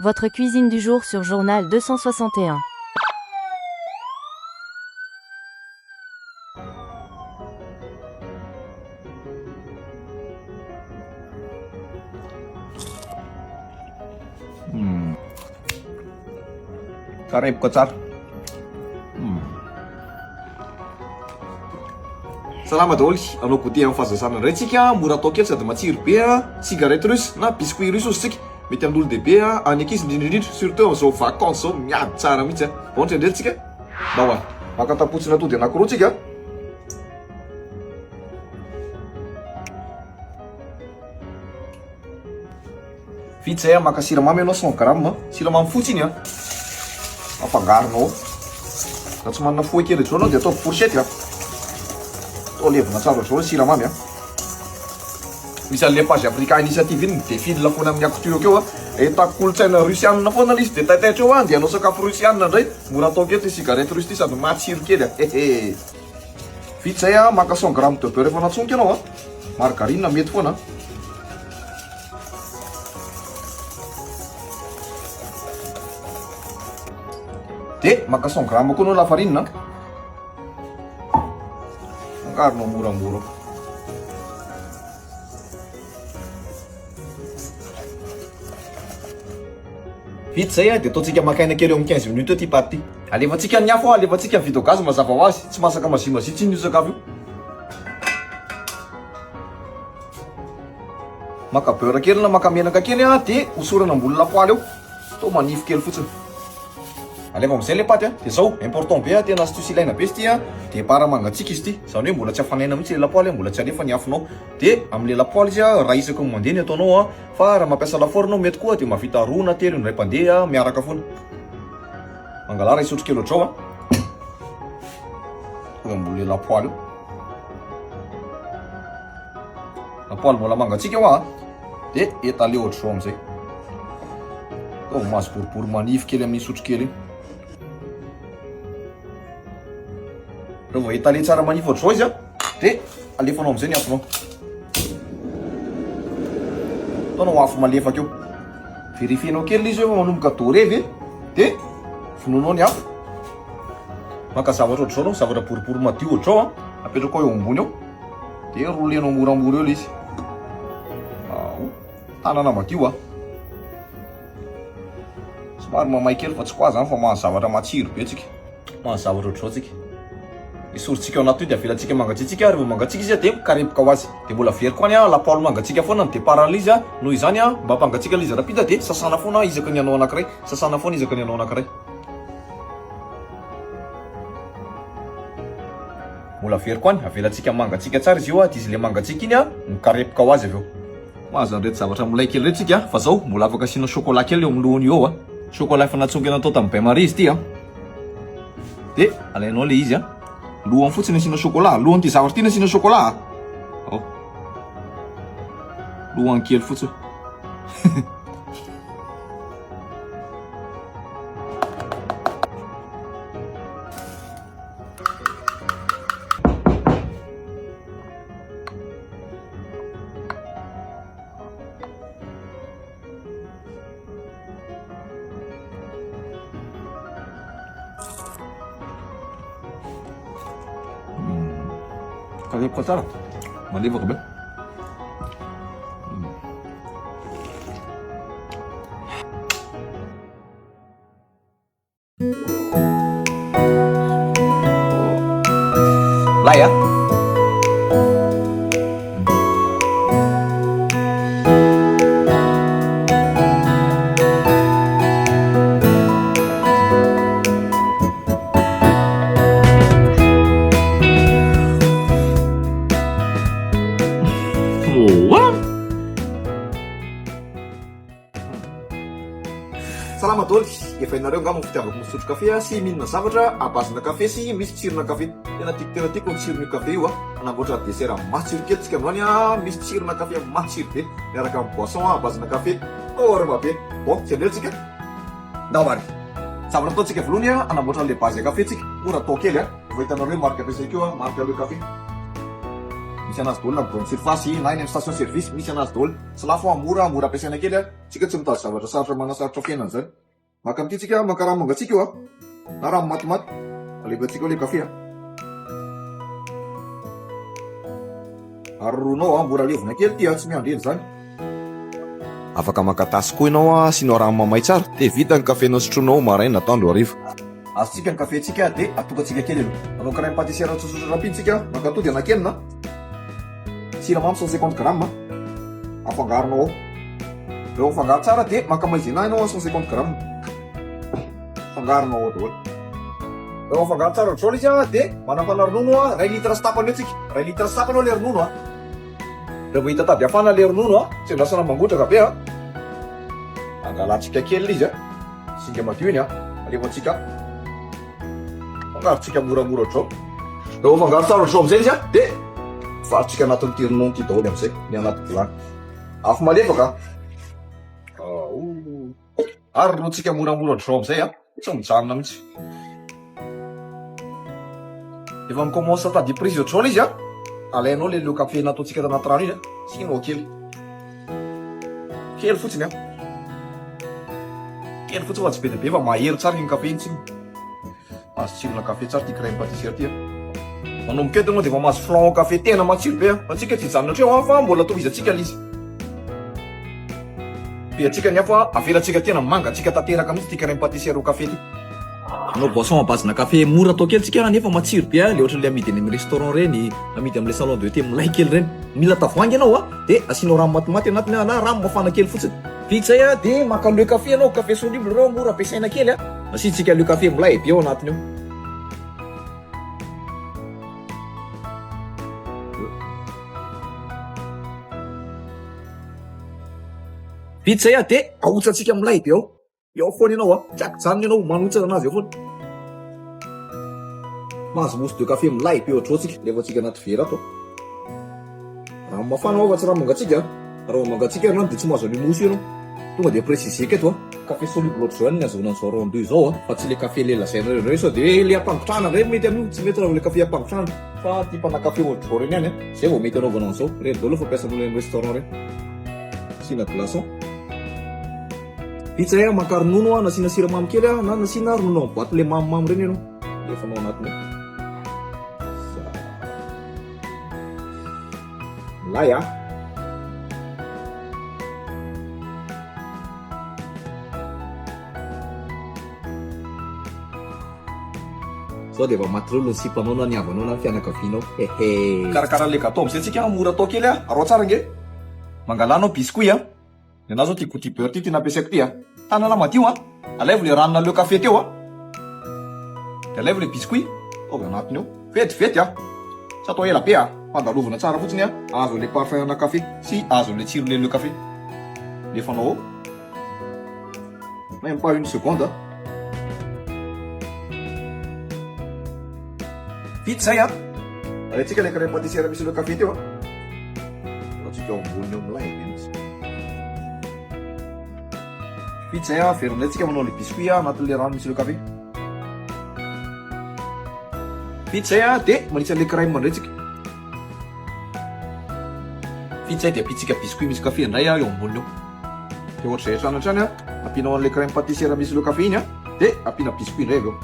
Votre cuisine du jour sur Journal 261. Karib ko tsara. Salama daholo, anao goûté amin'ny fahazazana indray tsika, mora atao kely sady matsiro be cigarette russe na biscuit russe ozy tsika. Mety amin'ny olodehibe any ankizy indrindrindrindra, surtout amin'izao vacances zao miady tsara mihitsy. Ohatra indray tsika, mba hoany maka tapotsina atody anankiroa tsika. Vita zay maka siramamy ianao 100 grammes, siramamy fotsiny afangaronao. Raha tsy manana fohy kely ohatrao anao dia atao fourchette atao levona tsara ohatrao siramamy misy an'le page africain initiative iny défile foana amin'ny couture akeo ahitako kolotsaina russianina foana izy dia taitaitra eo dia anao sakafo russianina indray mora atao kely ty cigarette russe ty sady matsiro kely vita zay maka 100 grammes de beurre efa natsonika ianao margarine mety foana dia maka 100 grammes koa anao lafarine angaronao moramora vita zay dia ataontsika makaina kely eo amin'ny 15 minutes ty paty ty alefantsika ny afo alefantsika ny vide gaz mazava ho azy tsy masaka mazimazitsy iny io sakafo io maka beurre kely na maka menaka kely dia hosorana ambony lapoaly eo atao manify kely fotsiny alefa amizay le paty dia zao important be tena astuce ilaina be izy ty dia para mangatsiaka izy ty zany hoe mbola tsy afanaina mihitsy le lapoaly mbola tsy alefa ny afonao dia amin'le lapoaly izy raha isaka ny mandeha ny ataonao fa raha mampiasa lafaoro anao mety koa dia mavita roa na telo indray mpandeha miaraka foana mangalara isotro kely ohatrao ambony lapoaly io lapoaly mbola mangatsiaka eo dia etale ohatrao amizay mahazo boribory manify kely amin'ny sotro kely iny rehefa etale tsara manify ohatrao izy dia alefanao amizay ny afonao ataonao afo malefaka eo verifienao kely izy hoe manomboka doré dia vonoanao ny afo maka zavatra ohatrao anao zavatra boribory madio ohatrao apetraka eo ambony eo dia rolenao moramora eo le izy tanana madio somary mamay kely fa tsy koa zany fa mahazo zavatra matsiro be tsika mahazo zavatra ohatrao tsika isorintsika ao anaty io dia avelantsika mangatsiatsika rehefa mangatsiaka izy dia mikarepoka ho azy dia mbola very koa any lapoaly mangatsiaka foana ny départan'le izy noho izany mba hampangatsiaka le izy rapida dia sasana foana izaka ny anao anankiray sasana foana izaka ny anao anankiray mbola very koa any avelantsika mangatsiaka tsara izy io dia izy le mangatsiaka iny mikarepoka ho azy avy eo mahazo an'irety zavatra milay kely rety tsika fa zao mbola afaka asiana chocolat kely eo amin'ny lohany eo chocolat efa natsonga natao tamin'ny bain marie izy ty dia alainao le izy lohany fotsiny asiana chocolat lohany ty zavatra ty asiana chocolat lohany kely fotsiny karepaka tsara malevaka be lay salama daholo efa ianareo nga fitiavako misotro kafe sy mihinana zavatra abazina kafe sy misy tsirona kafe tena tiako ny tsirony kafe io anamboatra dessert matsiro kely tsika androany misy tsirona kafe matsiro be miaraka amin'ny boisson abazina kafe orma be bon tsy andreo tsika ndavary zavatra ataontsika voalohany anamboatra le base kafe tsika mora atao kely fa hitanareo marika ampiasaiko marika le kafe misy anazy daholo na grande surface na eny amin'ny station service misy anazy daholo sy lafo mora ampiasaina kely tsika tsy mitady zavatra sarotra manasarotra fiainana zany maka amin'ity tsika maka rano mangatsika io na rano matimaty alevantsika le kafe ary ronao mora levona kely ty tsy miandry ely zany afaka maka tasy koa ianao asianao rano mamay tsara dia vita ny kafenao sotronao maraina atoandro hariva azotsika ny kafentsika dia atokatsika kely aloha anao crème pâtissière tsotsotra rapiditsika maka atody anakenina siramamy 150 grammes afangaronao ao reo afangaro tsara dia maka maizena ianao 150 grammes afangaronao ao daholo reo afangaro tsara ohatrao izy dia manafana ronono 2 litre sy tapany eo tsika 2 litre sy tapany ao le ronono rehefa hita tady afana le ronono tsy lasana mangotraka be angalatsika kely izy singa madio iny alevantsika fangarotsika moramora ohatrao reo afangaro tsara ohatrao amizay izy dia farotsika anatin'ny ty ronono ty daholo amizay ny anaty vilany afo malefaka ary ronotsika moramora ohatrao amizay tsy mijanona mihitsy efa mikommence tady prise ohatrao izy alainao le leo kafe nataotsika tanaty rano iny sinao kely fotsiny kely fotsiny fa tsy be dia be fa mahery tsara iny kafe iny tsy mahazo tsirona kafe tsara ty crème pâtissière ty manomboka eto anao dia efa mahazo flan kafe tena matsiro be fa tsika tsy hijanona ohatreo fa mbola tovizatsika lizy be atsika ny afa avelatsika tena manga atsika tanteraka mihitsy ty crème pâtissière au kafe ty anao boisson à base na kafe mora atao kely tsika nefa matsiro be le ohatran'le amidy any amin'ny restaurant reny amidy amin'le salon de thé milay kely reny mila tavoangy ianao dia asianao rano matimaty anatiny na rano mafana kely fotsiny vita zay dia maka le kafe anao kafe soluble reo mora ampiasaina kely asiantsika le kafe milay be ao anatiny eo vita zay dia ahotsatsika milay be ao eo foana ianao tsakojanona ianao manotsana anazy eo foana mahazo mousse de café milay be ohatrao tsika levatsika anaty vera ato rano mafana ao fa tsy rano mangatsika raha mangatsika rano dia tsy mahazo any mousse ianao tonga dia précisé eto café soluble ohatr'izao any ny azonany zao round 2 zao fa tsy le café le lazaina reny sao dia le ampangotrahana reny mety amin'io tsy mety raha le café ampangotrahana fa typana café ohatr'izao reny any zay vao mety anaovana an'izao reny daholo fa ampiasan'olona amin'ny restaurant reny asina glaçon vita zay maka ronono nasiana siramamy kely na nasiana ronono amin'ny boîte le mamimamy reny ianao dia efa nao anatiny milay sao dia efa maty reo ny sipanao na niavanao na ny fianakavianao karakara le gâteau amizay tsika mora atao kely arao tsara nge mangalanao biscuit na zao ty gouty beurre ty nampiasaiko ty tanana madio alaivo le ranona leo kafe teo dia alaivo le biscuit taovy anatiny eo vetivety tsy atao ela be fandalovana tsara fotsiny azo le parfum na kafe sy azo le tsiro le leo kafe lefanao même pas 1 seconde vita zay alaitsika le crème pâtissière misy leo kafe teo atsika ao amboniny eo milay vita zay averinay tsika manao le biscuit anatin'le rano misy le kafe vita zay dia manitsy an'le crème mandray tsika vita zay dia ampitsika biscuit misy kafe indray eo amboniny eo dia ohatra zay trano trany ampinao an'le crème pâtissière misy le kafe iny dia ampina biscuit indray avy eo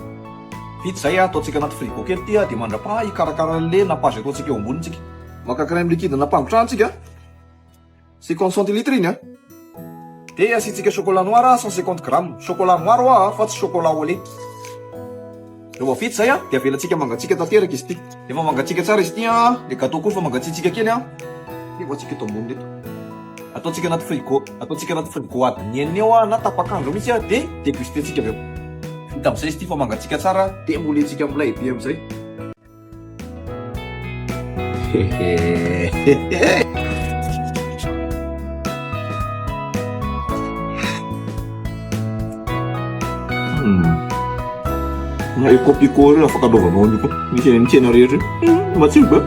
vita zay ataotsika anaty frigo kely ty dia mandrapa hikarakara le napage ataotsika eo amboniny tsika maka crème liquide nampangotrahana tsika 50 centilitres iny dia asiantsika chocolat noir 150 grammes chocolat noir fa tsy chocolat au lait rehefa vita zay dia avelantsika mangatsika tanteraka izy ty efa mangatsika tsara izy ty le gâteau koa fa mangatsitsika kely efa tsika eto amboniny eto ataotsika anaty frigo adiny enina eo na tapakandro mihitsy dia dégustentsika avy eo vita amizay izy ty fa mangatsika tsara dia molentsika milay be amizay na io copiko reo afaka anaovanao anio koa misy any tsena rehetra matsiro be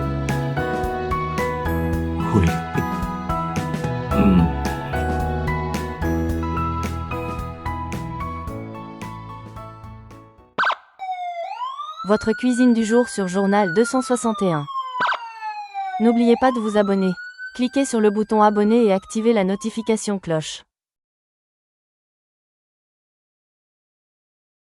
Votre cuisine du jour sur Journal 261. N'oubliez pas de vous abonner. Cliquez sur le bouton abonner et activez la notification cloche.